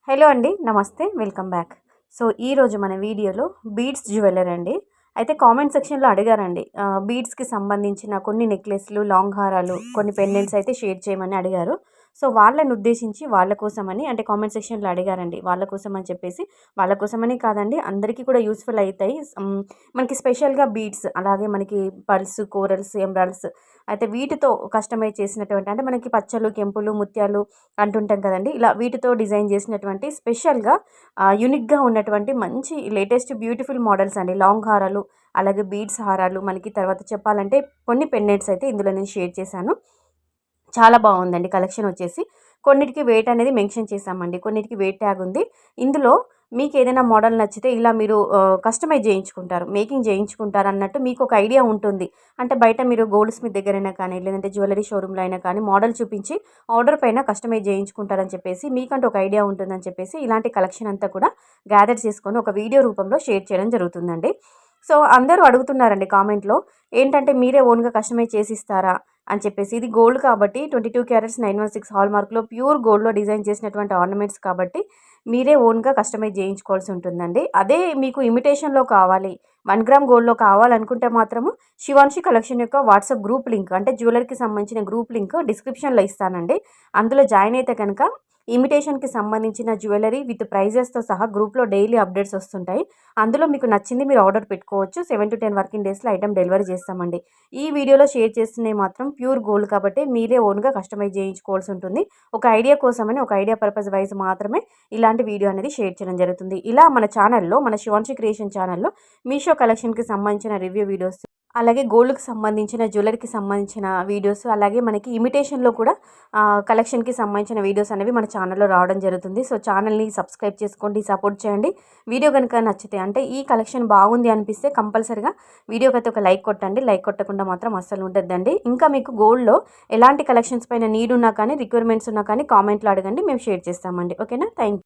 Hello అండి, నమస్తే, welcome back. So ఈరోజు మన వీడియోలో బీడ్స్ జ్యువెలరీ అండి. అయితే కామెంట్ సెక్షన్లో అడిగారండి, బీడ్స్కి సంబంధించిన కొన్ని నెక్లెస్లు, లాంగ్ హారాలు, కొన్ని పెండెంట్స్ అయితే షేర్ చేయమని అడిగారు. సో వాళ్ళని ఉద్దేశించి వాళ్ళ కోసమని, అంటే కామెంట్ సెక్షన్లో అడిగారండి, వాళ్ళ కోసం అని చెప్పేసి, వాళ్ళ కోసమని కాదండి, అందరికీ కూడా యూస్ఫుల్ అవుతాయి. మనకి స్పెషల్గా బీడ్స్, అలాగే మనకి పర్ల్స్, కోరల్స్, ఎమరాల్డ్స్, అయితే వీటితో కస్టమైజ్ చేసినటువంటి, అంటే మనకి పచ్చలు, కెంపులు, ముత్యాలు అంటుంటాం కదండి, ఇలా వీటితో డిజైన్ చేసినటువంటి స్పెషల్గా యూనిక్గా ఉన్నటువంటి మంచి లేటెస్ట్ బ్యూటిఫుల్ మోడల్స్ అండి. లాంగ్ హారాలు, అలాగే బీడ్స్ హారాలు, మనకి తర్వాత చెప్పాలంటే కొన్ని పెండెంట్స్ అయితే ఇందులో నేను షేర్ చేశాను. చాలా బాగుందండి కలెక్షన్ వచ్చేసి. కొన్నిటికి వెయిట్ అనేది మెన్షన్ చేశామండి, కొన్నిటికి వెయిట్ ట్యాగ్ ఉంది. ఇందులో మీకు ఏదైనా మోడల్ నచ్చితే ఇలా మీరు కస్టమైజ్ చేయించుకుంటారు, మేకింగ్ చేయించుకుంటారు అన్నట్టు మీకు ఒక ఐడియా ఉంటుంది. అంటే బయట మీరు గోల్డ్ స్మిత్ దగ్గరైనా కానీ, లేదంటే జ్యువెలరీ షోరూమ్లో అయినా కానీ మోడల్ చూపించి ఆర్డర్ పైన కస్టమైజ్ చేయించుకుంటారని చెప్పేసి, మీకంటూ ఒక ఐడియా ఉంటుందని చెప్పేసి, ఇలాంటి కలెక్షన్ అంతా కూడా గ్యాదర్ చేసుకొని ఒక వీడియో రూపంలో షేర్ చేయడం జరుగుతుందండి. సో అందరూ అడుగుతున్నారండి కామెంట్లో, ఏంటంటే మీరే ఓన్గా కస్టమైజ్ చేసిస్తారా అని చెప్పేసి. ఇది గోల్డ్ కాబట్టి 22 క్యారెట్స్ 916 హాల్ మార్క్లో ప్యూర్ గోల్డ్లో డిజైన్ చేసినటువంటి ఆర్నమెంట్స్ కాబట్టి మీరే ఓన్గా కస్టమైజ్ చేయించుకోవాల్సి ఉంటుందండి. అదే మీకు ఇమిటేషన్లో కావాలి, 1 గ్రామ్ గోల్డ్లో కావాలనుకుంటే మాత్రము శివాన్షి కలెక్షన్ యొక్క వాట్సాప్ గ్రూప్ లింక్, అంటే జ్యువెలరీకి సంబంధించిన గ్రూప్ లింక్ డిస్క్రిప్షన్లో ఇస్తానండి. అందులో జాయిన్ అయితే కనుక ఇమిటేషన్కి సంబంధించిన జ్యువెలరీ విత్ ప్రైజెస్తో సహా గ్రూప్లో డైలీ అప్డేట్స్ వస్తుంటాయి. అందులో మీకు నచ్చింది మీరు ఆర్డర్ పెట్టుకోవచ్చు. 7 to 10 వర్కింగ్ డేస్లో ఐటమ్ డెలివరీ చేస్తామండి. ఈ వీడియోలో షేర్ చేస్తున్నవి మాత్రం ప్యూర్ గోల్డ్ కాబట్టి మీరే ఓన్గా కస్టమైజ్ చేయించుకోవాల్సి ఉంటుంది. ఒక ఐడియా కోసమని, ఒక ఐడియా పర్పస్ వైజ్ మాత్రమే ఇలాంటి వీడియో అనేది షేర్ చేయడం జరుగుతుంది. ఇలా మన ఛానల్లో, మన శివాన్షి క్రియేషన్ ఛానల్లో మీషో కలెక్షన్కి సంబంధించిన రివ్యూ వీడియోస్, అలాగే గోల్డ్కి సంబంధించిన, జ్యువెలరీకి సంబంధించిన వీడియోస్, అలాగే మనకి ఇమిటేషన్లో కూడా కలెక్షన్కి సంబంధించిన వీడియోస్ అనేవి మన ఛానల్లో రావడం జరుగుతుంది. సో ఛానల్ని సబ్స్క్రైబ్ చేసుకోండి, సపోర్ట్ చేయండి. వీడియో కనుక నచ్చితే, అంటే ఈ కలెక్షన్ బాగుంది అనిపిస్తే కంపల్సరిగా వీడియోకి అయితే ఒక లైక్ కొట్టండి. లైక్ కొట్టకుండా మాత్రం అస్సలు ఉండద్దండి. ఇంకా మీకు గోల్డ్లో ఎలాంటి కలెక్షన్స్ పైన నీడ్ ఉన్నా కానీ, రిక్వైర్మెంట్స్ ఉన్నా కానీ కామెంట్లో అడగండి, మేము షేర్ చేస్తామండి. ఓకేనా? Thank you.